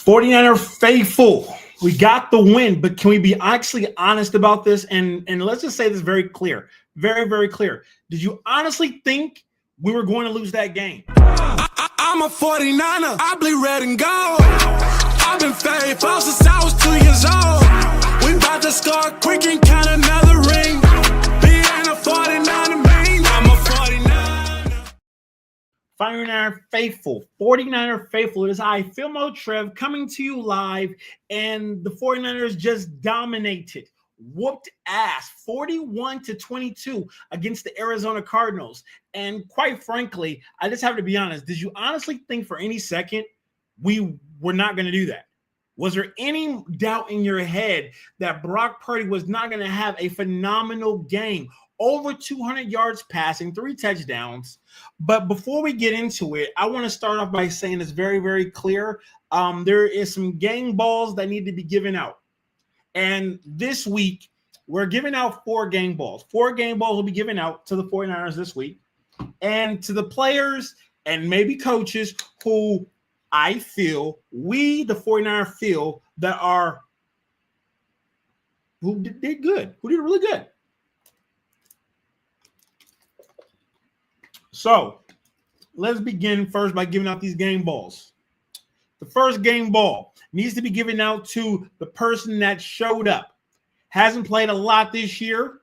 49er faithful, we got the win, but can we be actually honest about this? And let's just say this very clear, very, very clear. Did you honestly think we were going to lose that game? I'm a 49er. I bleed red and gold. I've been faithful since I was 2 years old. We about to score quick and count another ring. Being a 49er mean I'm a 49er. 49er faithful. It is I, Philmo Trev, coming to you live, and the 49ers just dominated, whooped ass 41-22 against the Arizona Cardinals. And quite frankly, I just have to be honest. Did you honestly think for any second we were not going to do that? Was there any doubt in your head that Brock Purdy was not going to have a phenomenal game? Over 200 yards passing, 3 touchdowns. But before we get into it, I want to start off by saying it's very, very clear. There is some game balls that need to be given out. And this week, we're giving out 4 game balls. 4 game balls will be given out to the 49ers this week. And to the players and maybe coaches who I feel, we, the 49ers, feel that are, who did good, who did really good. So let's begin first by giving out these game balls. The first game ball needs to be given out to the person that showed up. Hasn't played a lot this year,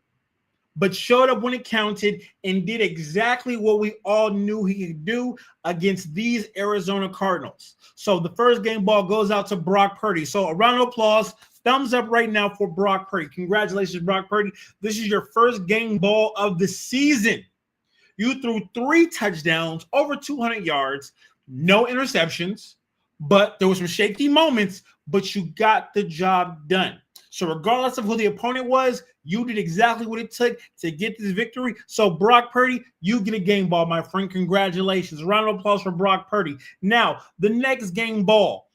but showed up when it counted and did exactly what we all knew he could do against these Arizona Cardinals. So the first game ball goes out to Brock Purdy. So a round of applause, thumbs up right now for Brock Purdy. Congratulations, Brock Purdy. This is your first game ball of the season. You threw 3 touchdowns, over 200 yards, no interceptions, but there were some shaky moments, but you got the job done. So regardless of who the opponent was, you did exactly what it took to get this victory. So Brock Purdy, you get a game ball, my friend. Congratulations. A round of applause for Brock Purdy. Now, the next game ball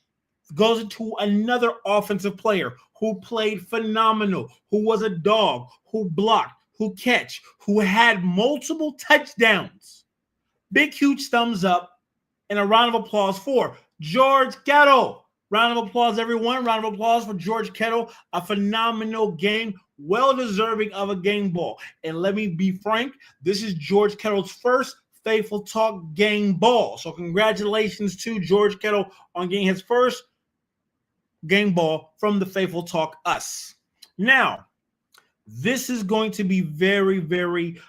goes into another offensive player who played phenomenal, who was a dog, who blocked, who catch, who had multiple touchdowns. Big, huge thumbs up and a round of applause for George Kittle. Round of applause, everyone. Round of applause for George Kittle. A phenomenal game, well-deserving of a game ball. And let me be frank, this is George Kittle's first Faithful Talk game ball. So congratulations to George Kittle on getting his first game ball from the Faithful Talk Us. Now, this is going to be very, very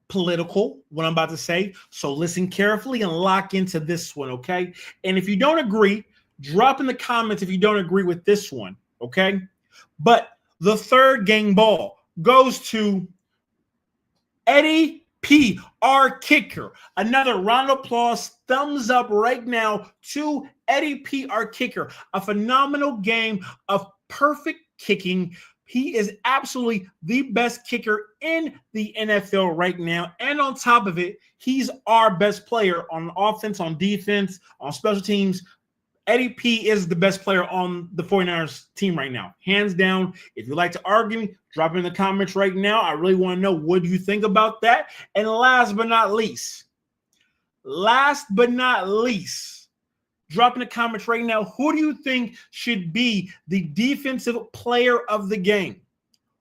political, what I'm about to say. So listen carefully and lock into this one, okay? And if you don't agree, drop in the comments if you don't agree with this one, okay? But the third game ball goes to Eddie P., our kicker. Another round of applause, thumbs up right now to Eddie P., our kicker. A phenomenal game of perfect kicking. He is absolutely the best kicker in the NFL right now. And on top of it, he's our best player on offense, on defense, on special teams. Eddie P. is the best player on the 49ers team right now. Hands down. If you'd like to argue, drop it in the comments right now. I really want to know what you think about that. And last but not least, drop in the comments right now. Who do you think should be the defensive player of the game?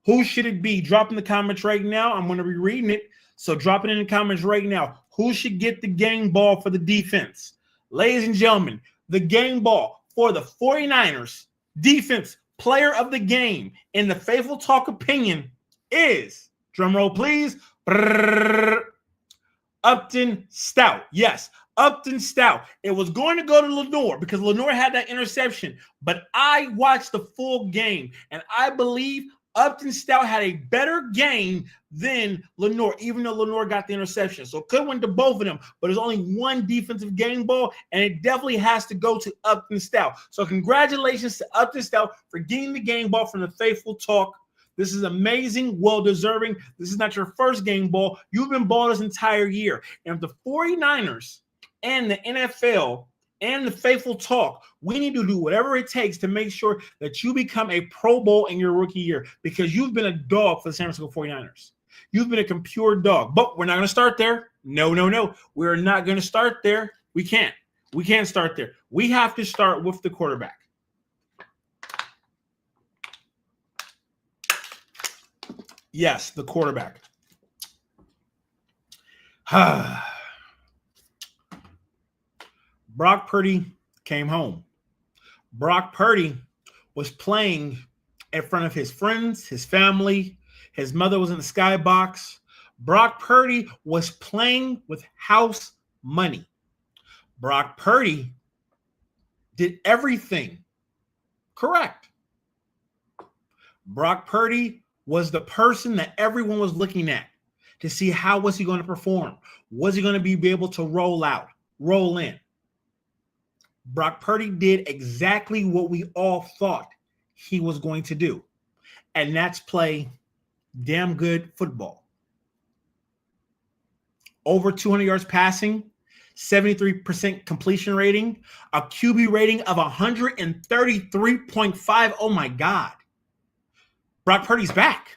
Who should it be? Drop in the comments right now. I'm going to be reading it. So drop it in the comments right now. Who should get the game ball for the defense? Ladies and gentlemen, the game ball for the 49ers defense player of the game in the Faithful Talk opinion is, drumroll please, Upton Stout. Yes, Upton Stout. It was going to go to Lenore because Lenore had that interception, but I watched the full game, and I believe Upton Stout had a better game than Lenore, even though Lenore got the interception. So it could have went to both of them, but there's only one defensive game ball, and it definitely has to go to Upton Stout. So congratulations to Upton Stout for getting the game ball from the Faithful Talk. This is amazing, well-deserving. This is not your first game ball. You've been balled this entire year. And if the 49ers and the NFL and the Faithful Talk, we need to do whatever it takes to make sure that you become a Pro Bowl in your rookie year, because you've been a dog for the San Francisco 49ers. You've been a pure dog. But we're not going to start there. No. We're not going to start there. We can't. We can't start there. We have to start with the quarterback. Yes, the quarterback. Brock Purdy came home. Brock Purdy was playing in front of his friends, his family. His mother was in the skybox. Brock Purdy was playing with house money. Brock Purdy did everything correct. Brock Purdy was the person that everyone was looking at to see how was he going to perform. Was he going to be able to roll in? Brock Purdy did exactly what we all thought he was going to do, and that's play damn good football. Over 200 yards passing, 73% completion rating, a QB rating of 133.5. Oh my God. Brock Purdy's back.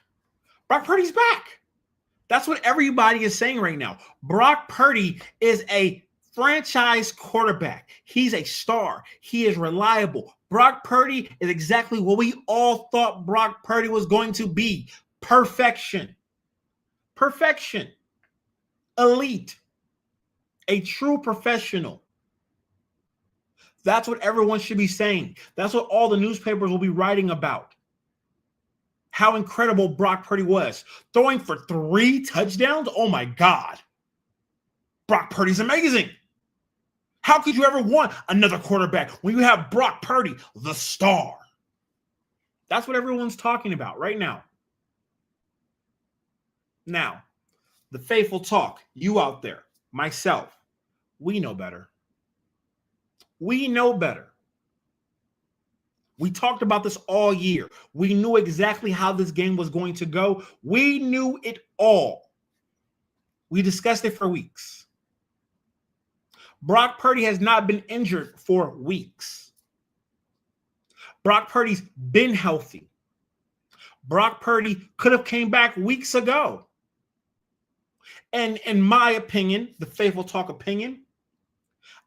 Brock Purdy's back. That's what everybody is saying right now. Brock Purdy is a franchise quarterback. He's a star. He is reliable. Brock Purdy is exactly what we all thought Brock Purdy was going to be. Perfection. Perfection. Elite. A true professional. That's what everyone should be saying. That's what all the newspapers will be writing about. How incredible Brock Purdy was. Throwing for 3 touchdowns? Oh my God. Brock Purdy's amazing. How could you ever want another quarterback when you have Brock Purdy, the star? That's what everyone's talking about right now. Now, the faithful talk, you out there, myself, we know better. We know better. We talked about this all year. We knew exactly how this game was going to go. We knew it all. We discussed it for weeks. Brock Purdy has not been injured for weeks. Brock Purdy's been healthy. Brock Purdy could have came back weeks ago. And in my opinion, the faithful talk opinion,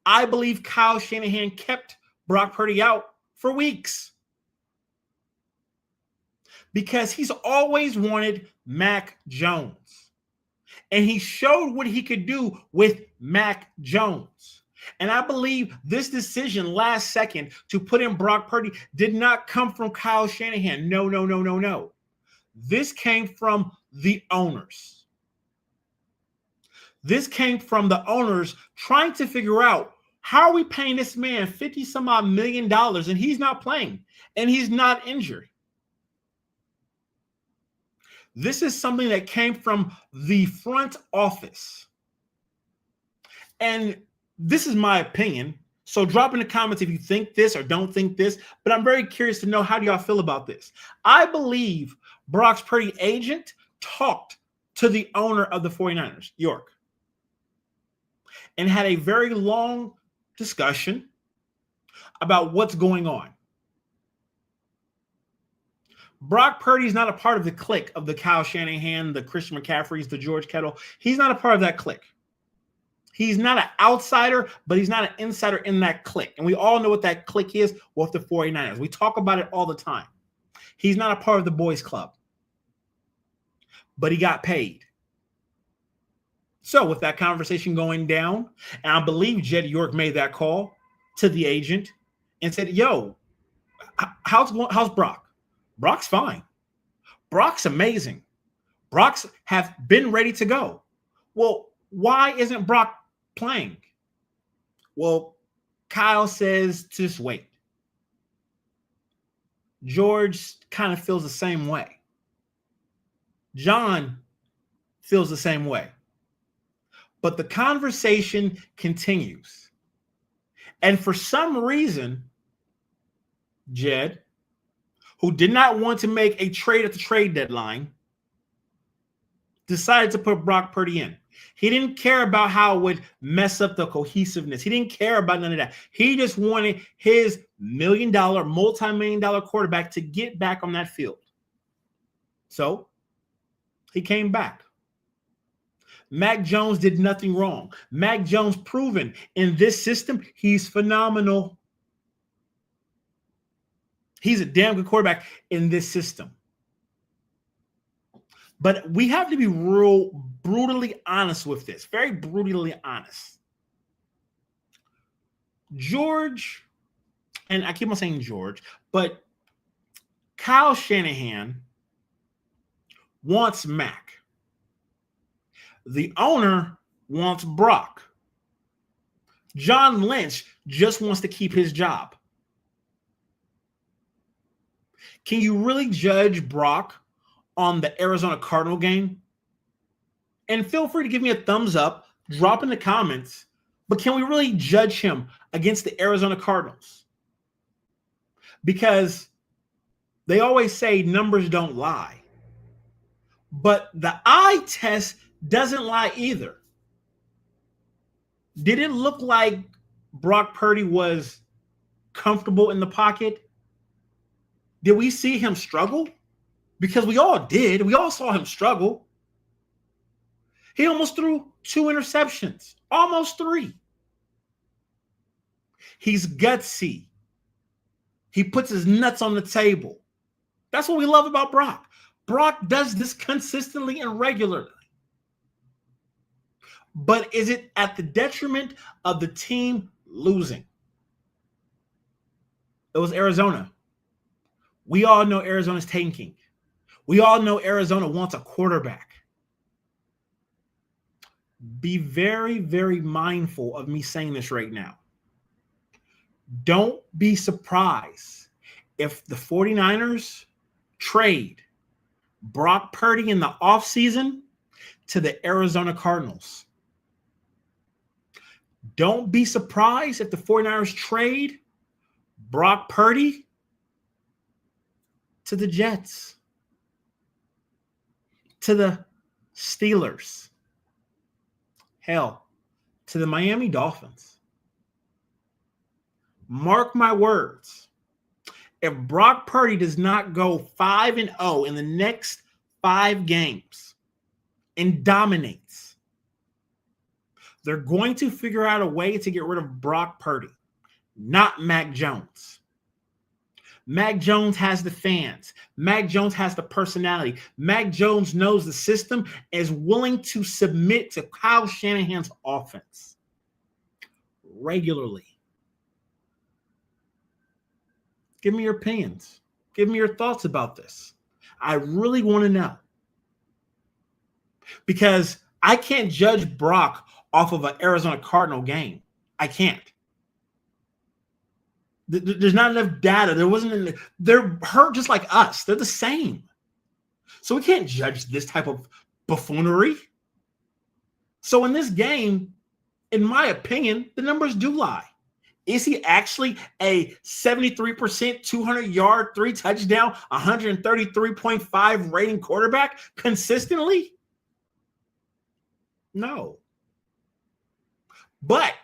I believe Kyle Shanahan kept Brock Purdy out for weeks because he's always wanted Mac Jones. And he showed what he could do with Mac Jones. And I believe this decision last second to put in Brock Purdy did not come from Kyle Shanahan. No. This came from the owners. This came from the owners trying to figure out, how are we paying this man $50 some odd million and he's not playing and he's not injured? This is something that came from the front office. And this is my opinion. So drop in the comments if you think this or don't think this, but I'm very curious to know, how do y'all feel about this? I believe Brock Purdy's agent talked to the owner of the 49ers, York, and had a very long discussion about what's going on. Brock Purdy is not a part of the clique of the Kyle Shanahan, the Christian McCaffreys, the George Kittle. He's not a part of that clique. He's not an outsider, but he's not an insider in that clique. And we all know what that clique is with the 49ers. We talk about it all the time. He's not a part of the boys club, but he got paid. So with that conversation going down, and I believe Jed York made that call to the agent and said, yo, how's Brock? Brock's fine. Brock's amazing. Brock's have been ready to go. Well, why isn't Brock playing? Well, Kyle says just wait. George kind of feels the same way. John feels the same way. But the conversation continues. And for some reason, Jed, who did not want to make a trade at the trade deadline, decided to put Brock Purdy in. He didn't care about how it would mess up the cohesiveness. He didn't care about none of that. He just wanted his multi-million-dollar quarterback to get back on that field. So he came back. Mac Jones did nothing wrong. Mac Jones proven in this system, he's phenomenal. He's a damn good quarterback in this system. But we have to be real brutally honest with this. Very brutally honest. George, and I keep on saying George, but Kyle Shanahan wants Mac. The owner wants Brock. John Lynch just wants to keep his job. Can you really judge Brock on the Arizona Cardinal game? And feel free to give me a thumbs up, drop in the comments, but can we really judge him against the Arizona Cardinals? Because they always say numbers don't lie. But the eye test doesn't lie either. Did it look like Brock Purdy was comfortable in the pocket? Did we see him struggle? Because we all did. We all saw him struggle. He almost threw 2 interceptions, almost 3. He's gutsy. He puts his nuts on the table. That's what we love about Brock. Brock does this consistently and regularly. But is it at the detriment of the team losing? It was Arizona. We all know Arizona's tanking. We all know Arizona wants a quarterback. Be very, very mindful of me saying this right now. Don't be surprised if the 49ers trade Brock Purdy in the offseason to the Arizona Cardinals. Don't be surprised if the 49ers trade Brock Purdy to the Jets, to the Steelers, hell, to the Miami Dolphins. Mark my words. If Brock Purdy does not go 5-0 in the next 5 games and dominates, they're going to figure out a way to get rid of Brock Purdy, not Mac Jones. Mac Jones has the fans. Mac Jones has the personality. Mac Jones knows the system, is willing to submit to Kyle Shanahan's offense regularly. Give me your opinions. Give me your thoughts about this. I really want to know. Because I can't judge Brock off of an Arizona Cardinal game. I can't. There's not enough data. There wasn't enough. They're hurt just like us. They're the same. So we can't judge this type of buffoonery. So in this game, in my opinion, the numbers do lie. Is he actually a 73%, 200-yard, 3-touchdown, 133.5 rating quarterback consistently? No. But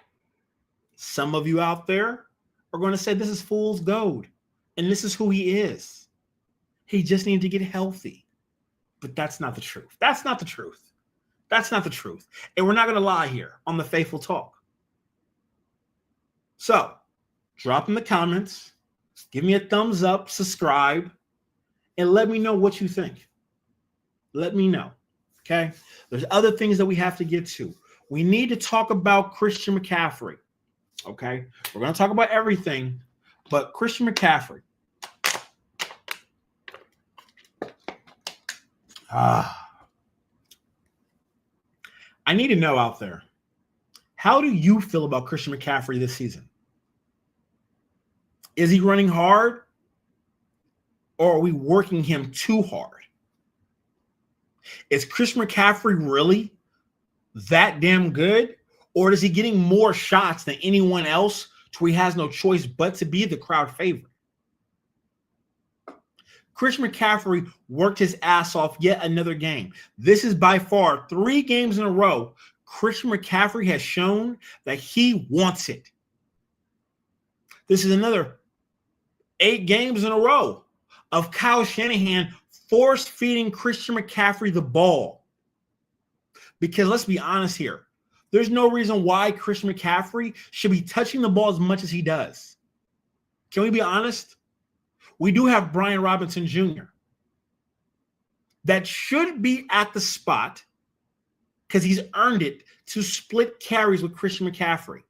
some of you out there are going to say this is fool's gold, and this is who he is. He just needed to get healthy. But that's not the truth. That's not the truth. That's not the truth. And we're not going to lie here on the Faithful Talk. So, drop in the comments, give me a thumbs up, subscribe, and let me know what you think. Let me know, okay? There's other things that we have to get to. We need to talk about Christian McCaffrey, okay? We're going to talk about everything, but Christian McCaffrey. I need to know out there, how do you feel about Christian McCaffrey this season? Is he running hard, or are we working him too hard? Is Christian McCaffrey really that damn good, or is he getting more shots than anyone else to where he has no choice but to be the crowd favorite? Christian McCaffrey worked his ass off yet another game. This is by far 3 games in a row Christian McCaffrey has shown that he wants it. This is another 8 games in a row of Kyle Shanahan force-feeding Christian McCaffrey the ball. Because let's be honest here. There's no reason why Christian McCaffrey should be touching the ball as much as he does. Can we be honest? We do have Brian Robinson Jr. that should be at the spot because he's earned it to split carries with Christian McCaffrey.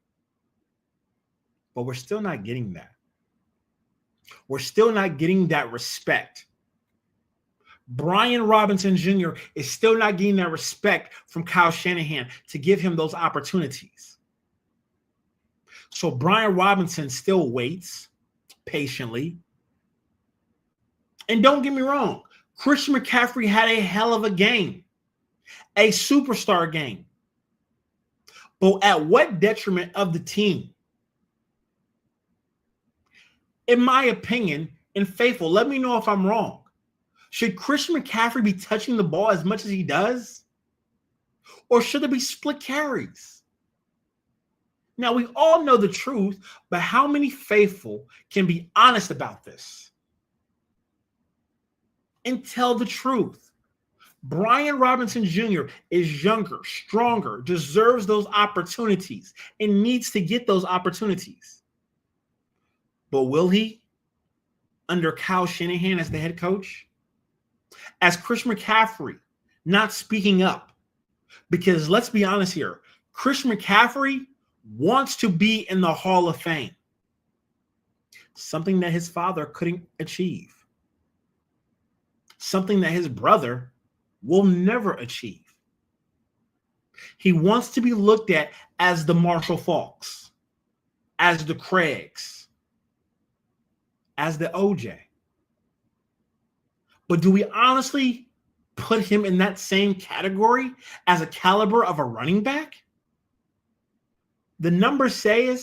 But we're still not getting that. We're still not getting that respect. Brian Robinson Jr. is still not getting that respect from Kyle Shanahan to give him those opportunities. So Brian Robinson still waits patiently. And don't get me wrong, Christian McCaffrey had a hell of a game, a superstar game. But at what detriment of the team? In my opinion, and Faithful, let me know if I'm wrong. Should Christian McCaffrey be touching the ball as much as he does? Or should there be split carries? Now, we all know the truth, but how many Faithful can be honest about this and tell the truth? Brian Robinson Jr. is younger, stronger, deserves those opportunities, and needs to get those opportunities. But will he under Kyle Shanahan as the head coach? As Christian McCaffrey not speaking up? Because let's be honest here, Christian McCaffrey wants to be in the Hall of Fame, something that his father couldn't achieve, something that his brother will never achieve. He wants to be looked at as the Marshall Faulks, as the Craigs, as the OJ. But do we honestly put him in that same category as a caliber of a running back? The numbers say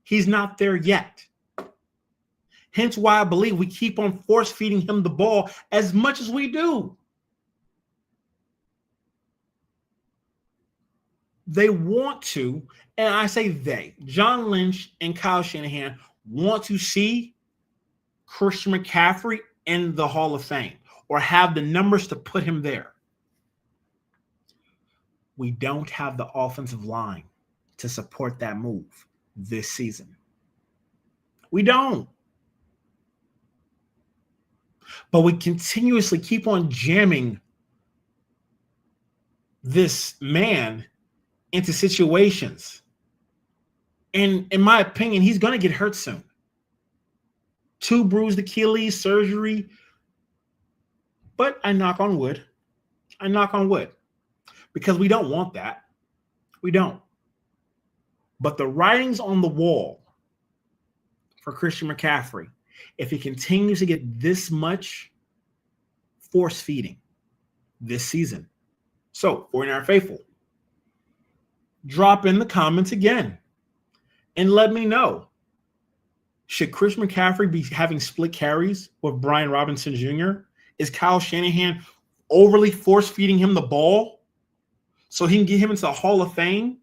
he's not there yet. Hence why I believe we keep on force feeding him the ball as much as we do. They want to, and I say they, John Lynch and Kyle Shanahan want to see Christian McCaffrey in the Hall of Fame or have the numbers to put him there. We don't have the offensive line to support that move this season. We don't. But we continuously keep on jamming this man into situations. And in my opinion, he's going to get hurt soon. 2 bruised Achilles, surgery. But I knock on wood. Because we don't want that. We don't. But the writing's on the wall for Christian McCaffrey if he continues to get this much force feeding this season. So, 49er Faithful, drop in the comments again and let me know. Should Christian McCaffrey be having split carries with Brian Robinson Jr.? Is Kyle Shanahan overly force-feeding him the ball so he can get him into the Hall of Fame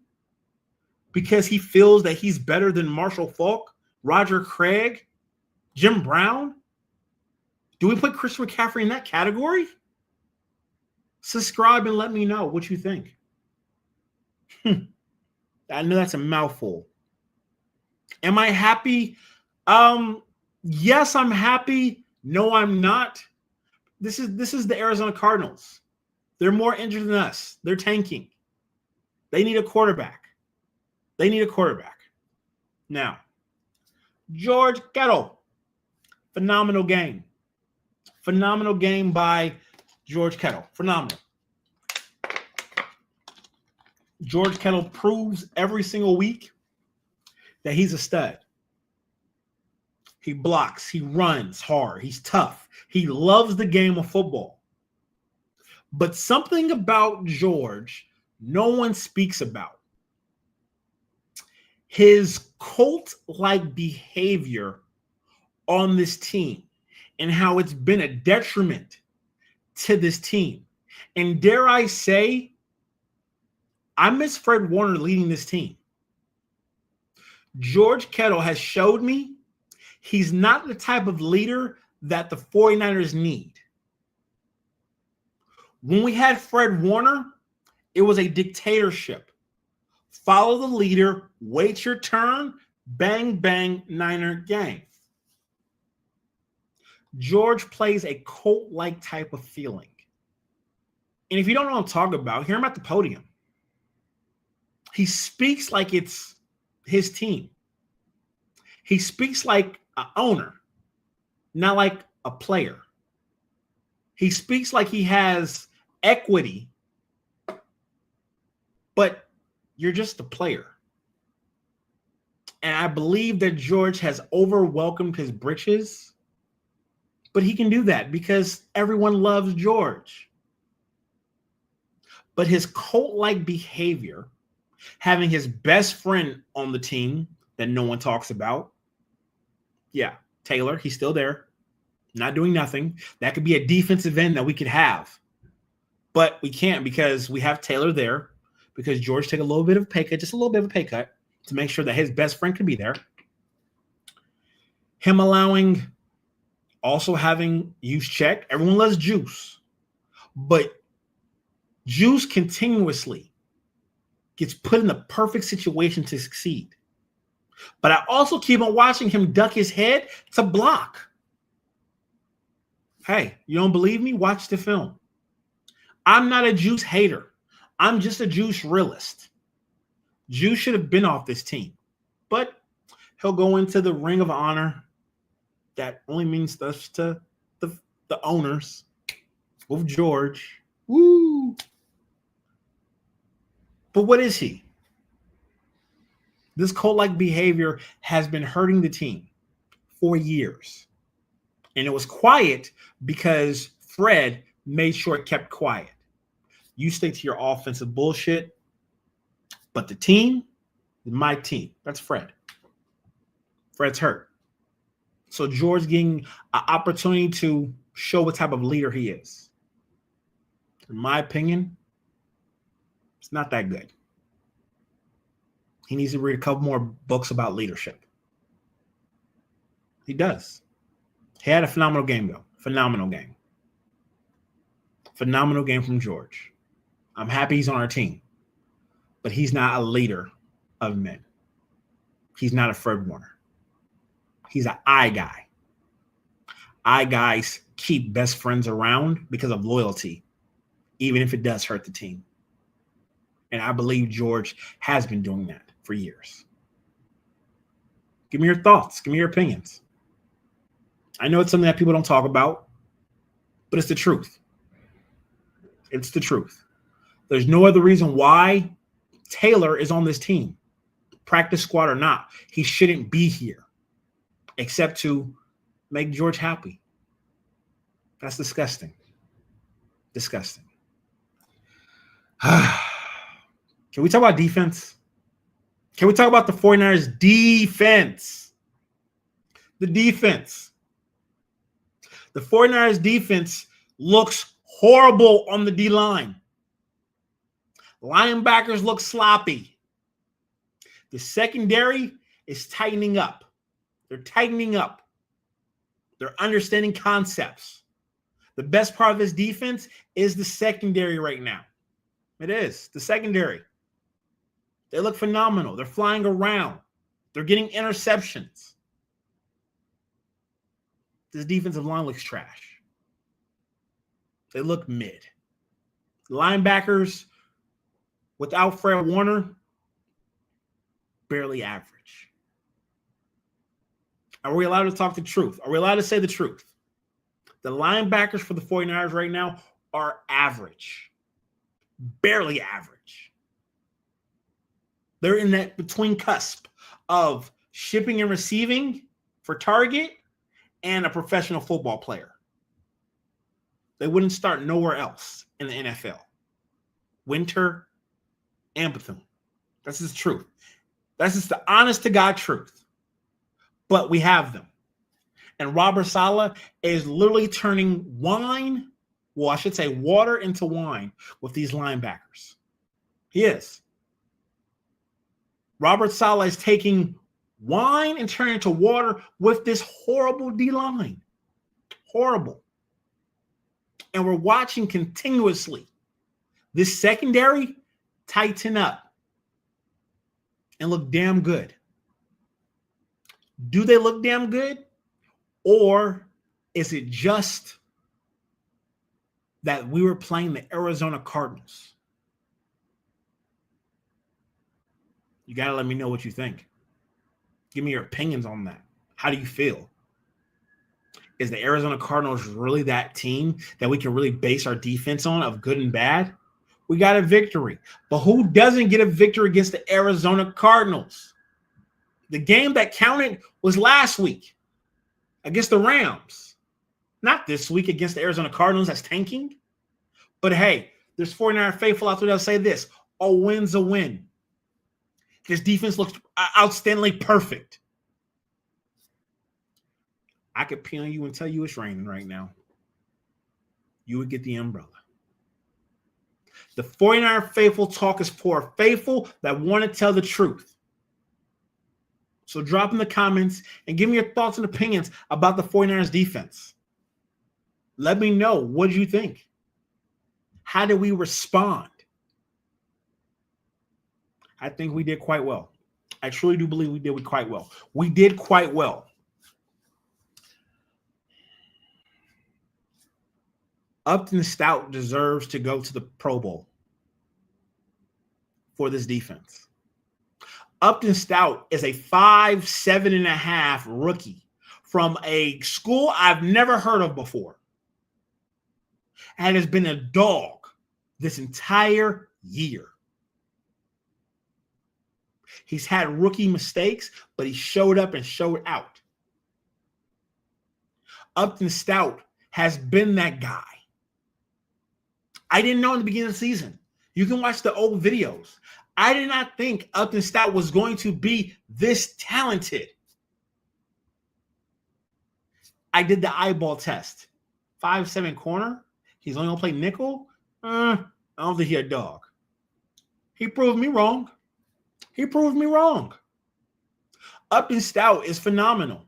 because he feels that he's better than Marshall Faulk, Roger Craig, Jim Brown? Do we put Christian McCaffrey in that category? Subscribe and let me know what you think. I know that's a mouthful. Am I happy? Yes, I'm happy. No, I'm not. This is the Arizona Cardinals. They're more injured than us. They're tanking. They need a quarterback. Now, George Kittle, phenomenal game. Phenomenal game by George Kittle. Phenomenal. George Kittle proves every single week that he's a stud. He blocks. He runs hard. He's tough. He loves the game of football. But something about George no one speaks about. His cult-like behavior on this team and how it's been a detriment to this team. And dare I say, I miss Fred Warner leading this team. George Kittle has showed me he's not the type of leader that the 49ers need. When we had Fred Warner, It was a dictatorship. Follow the leader, wait your turn, bang, bang, Niner gang. George plays a cult-like type of feeling. And if you don't know what I'm talking about, hear him at the podium. He speaks like it's his team. He speaks like an owner, not like a player. He speaks like he has equity, but you're just a player. And I believe that George has overwhelmed his britches, but he can do that because everyone loves George. But his cult-like behavior, having his best friend on the team that no one talks about, yeah, Taylor, he's still there, not doing nothing. That could be a defensive end that we could have, but we can't because we have Taylor there because George took a little bit of a pay cut, just a little bit of a pay cut to make sure that his best friend could be there. Him allowing, also having use check. Everyone loves Juice, but Juice continuously gets put in the perfect situation to succeed. But I also keep on watching him duck his head to block. Hey, you don't believe me? Watch the film. I'm not a Juice hater. I'm just a Juice realist. Juice should have been off this team, but he'll go into the Ring of Honor. That only means stuff to the owners with George. Woo! But what is he? This cult-like behavior has been hurting the team for years. And it was quiet because Fred made sure it kept quiet. You stick to your offensive bullshit, but the team is my team. That's Fred. Fred's hurt. So George getting an opportunity to show what type of leader he is. In my opinion, it's not that good. He needs to read a couple more books about leadership. He does. He had a phenomenal game, though. Phenomenal game. Phenomenal game from George. I'm happy he's on our team. But he's not a leader of men. He's not a Fred Warner. He's an I guy. I guys keep best friends around because of loyalty, even if it does hurt the team. And I believe George has been doing that for years. Give me your thoughts. Give me your opinions. I know it's something that people don't talk about, but it's the truth. It's the truth. There's no other reason why Taylor is on this team, practice squad or not. He shouldn't be here except to make George happy. That's disgusting. Disgusting. Can we talk about defense? Can we talk about the 49ers defense? The defense. The 49ers defense looks horrible on the D-line. Linebackers look sloppy. The secondary is tightening up. They're tightening up. They're understanding concepts. The best part of this defense is the secondary right now. It is. The secondary. They look phenomenal. They're flying around. They're getting interceptions. This defensive line looks trash. They look mid. Linebackers without Fred Warner, barely average. Are we allowed to talk the truth? Are we allowed to say the truth? The linebackers for the 49ers right now are average. Barely average. They're in that between cusp of shipping and receiving for target and a professional football player. They wouldn't start nowhere else in the NFL. Winter and Bethune. That's just the truth. That's just the honest to God truth. But we have them. And Robert Saleh is literally turning wine, well, I should say water into wine with these linebackers. He is. Robert Saleh is taking wine and turning it to water with this horrible D-line. Horrible. And we're watching continuously. This secondary tighten up, and look damn good. Do they look damn good? Or is it just that we were playing the Arizona Cardinals? You got to let me know what you think. Give me your opinions on that. How do you feel? Is the Arizona Cardinals really that team that we can really base our defense on of good and bad? We got a victory. But who doesn't get a victory against the Arizona Cardinals? The game that counted was last week against the Rams. Not this week against the Arizona Cardinals that's tanking. But hey, there's 49er faithful out there that'll say this: a win's a win. This defense looks outstandingly perfect. I could pee on you and tell you it's raining right now. You would get the umbrella. The 49er faithful talk is for faithful that want to tell the truth. So drop in the comments and give me your thoughts and opinions about the 49ers defense. Let me know, what did you think? How did we respond? I think we did quite well. I truly do believe we did quite well. We did quite well. Upton Stout deserves to go to the Pro Bowl for this defense. Upton Stout is a 5'7.5" rookie from a school I've never heard of before, and has been a dog this entire year. He's had rookie mistakes, but he showed up and showed out. Upton Stout has been that guy. I didn't know in the beginning of the season. You can watch the old videos. I did not think Upton Stout was going to be this talented. I did the eyeball test. 5'7" corner. He's only going to play nickel. I don't think he's a dog. He proved me wrong. Upton Stout is phenomenal.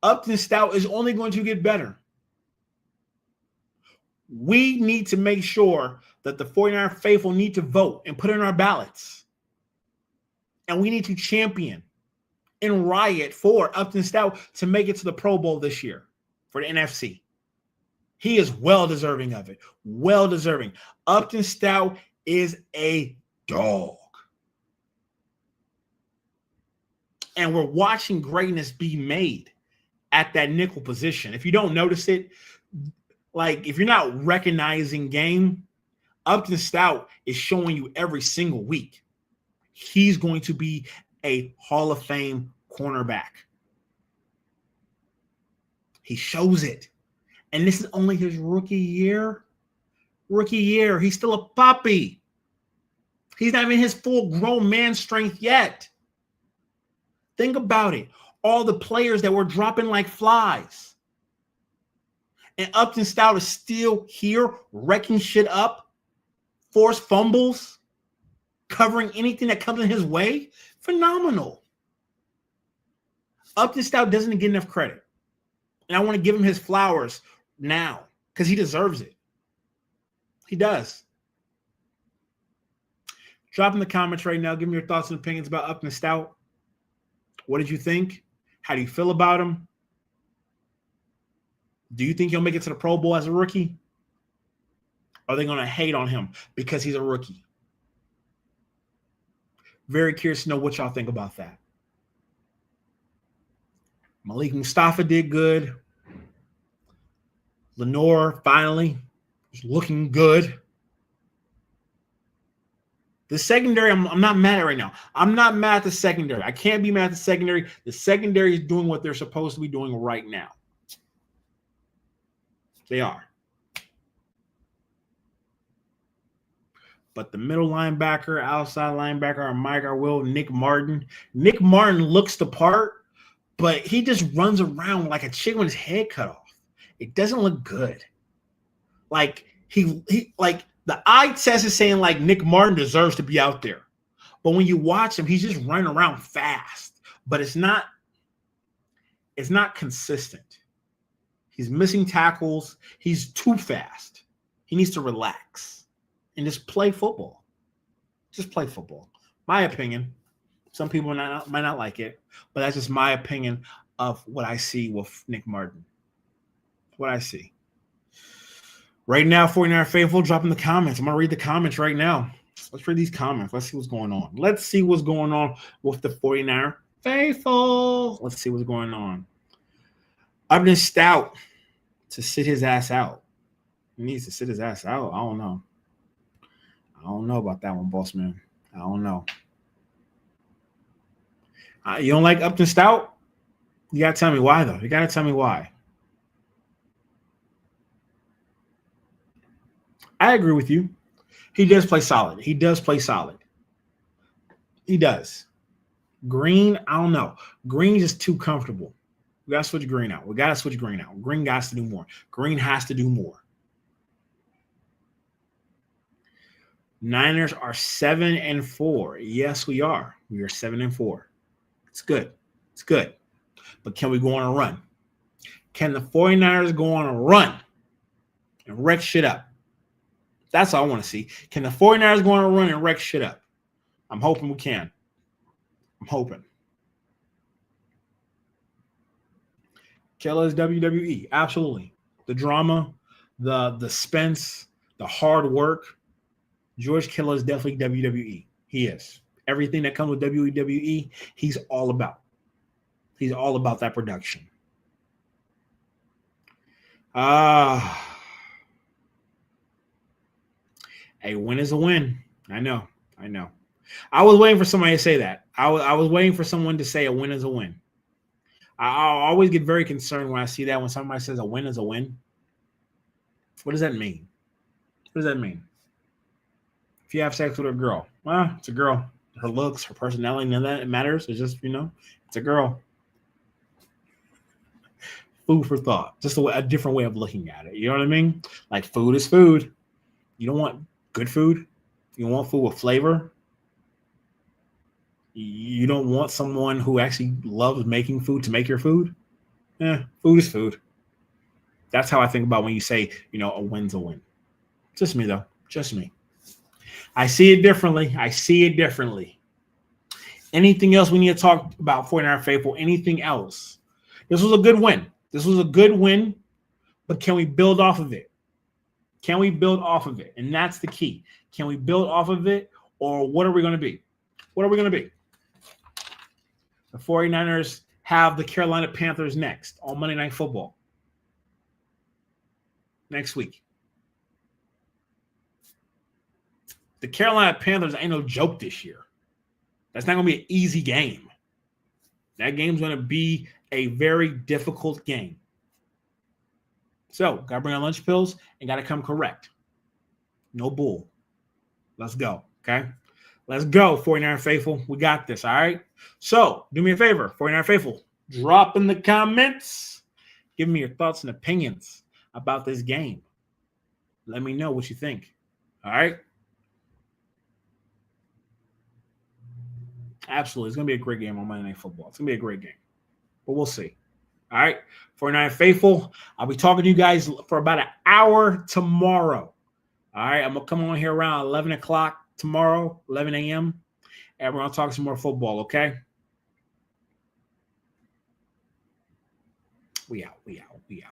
Upton Stout is only going to get better. We need to make sure that the 49er faithful need to vote and put in our ballots. And we need to champion and riot for Upton Stout to make it to the Pro Bowl this year for the NFC. He is well deserving of it. Well deserving. Upton Stout is a dog. And we're watching greatness be made at that nickel position. If you don't notice it, like if you're not recognizing game, Upton Stout is showing you every single week. He's going to be a Hall of Fame cornerback. He shows it. And this is only his rookie year. He's still a puppy. He's not even his full grown man strength yet. Think about it. All the players that were dropping like flies. And Upton Stout is still here, wrecking shit up, forced fumbles, covering anything that comes in his way. Phenomenal. Upton Stout doesn't get enough credit. And I want to give him his flowers now because he deserves it. He does. Drop in the comments right now. Give me your thoughts and opinions about Upton Stout. What did you think? How do you feel about him? Do you think he'll make it to the Pro Bowl as a rookie? Are they going to hate on him because he's a rookie? Very curious to know what y'all think about that. Malik Mustafa did good. Lenore finally is looking good. The secondary, I'm not mad at right now. I'm not mad at the secondary. I can't be mad at the secondary. The secondary is doing what they're supposed to be doing right now. They are. But the middle linebacker, outside linebacker, Mike Will, Nick Martin. Nick Martin looks the part, but he just runs around like a chicken with his head cut off. It doesn't look good. Like he the eye test is saying like Nick Martin deserves to be out there. But when you watch him, he's just running around fast. But it's not consistent. He's missing tackles. He's too fast. He needs to relax and just play football. Just play football. My opinion. Some people might not like it, but that's just my opinion of what I see with Nick Martin. What I see. Right now, 49er Faithful, drop in the comments. I'm going to read the comments right now. Let's read these comments. Let's see what's going on. Let's see what's going on with the 49er Faithful. Let's see what's going on. Upton Stout to sit his ass out. He needs to sit his ass out. I don't know. I don't know about that one, boss man. I don't know. You don't like Upton Stout? You got to tell me why, though. You got to tell me why. I agree with you. He does play solid. He does. Green, I don't know. Green is too comfortable. We got to switch Green out. Green got to do more. Green has to do more. Niners are 7-4. Yes, we are. We are 7-4. It's good. But can we go on a run? Can the 49ers go on a run and wreck shit up? That's all I want to see. Can the 49ers go on a run and wreck shit up? I'm hoping we can. I'm hoping. Killer is WWE. Absolutely. The drama, the suspense, the hard work. George Kittle is definitely WWE. He is. Everything that comes with WWE, he's all about. He's all about that production. A win is a win. I know. I was waiting for somebody to say that. I was waiting for someone to say a win is a win. I always get very concerned when I see that when somebody says a win is a win. What does that mean? What does that mean? If you have sex with a girl, well, it's a girl. Her looks, her personality, none of that matters. It's just, it's a girl. Food for thought. Just a different way of looking at it. You know what I mean? Like food is food. You don't want good food. You want food with flavor. You don't want someone who actually loves making food to make your food. Food is food. That's how I think about when you say, a win's a win. Just me, though. Just me. I see it differently. Anything else we need to talk about 49er Faithful? Anything else? This was a good win. But can we build off of it? And that's the key. Can we build off of it, or what are we going to be? The 49ers have the Carolina Panthers next on Monday Night Football. Next week. The Carolina Panthers ain't no joke this year. That's not going to be an easy game. That game's going to be a very difficult game. So, got to bring our lunch pills and got to come correct. No bull. Let's go, okay? Let's go, 49er Faithful. We got this, all right? So, do me a favor, 49er Faithful. Drop in the comments. Give me your thoughts and opinions about this game. Let me know what you think, all right? Absolutely. It's going to be a great game on Monday Night Football. It's going to be a great game. But we'll see. All right. 49er Faithful. I'll be talking to you guys for about an hour tomorrow. All right. I'm going to come on here around 11 o'clock tomorrow, 11 a.m. And we're going to talk some more football, okay? We out.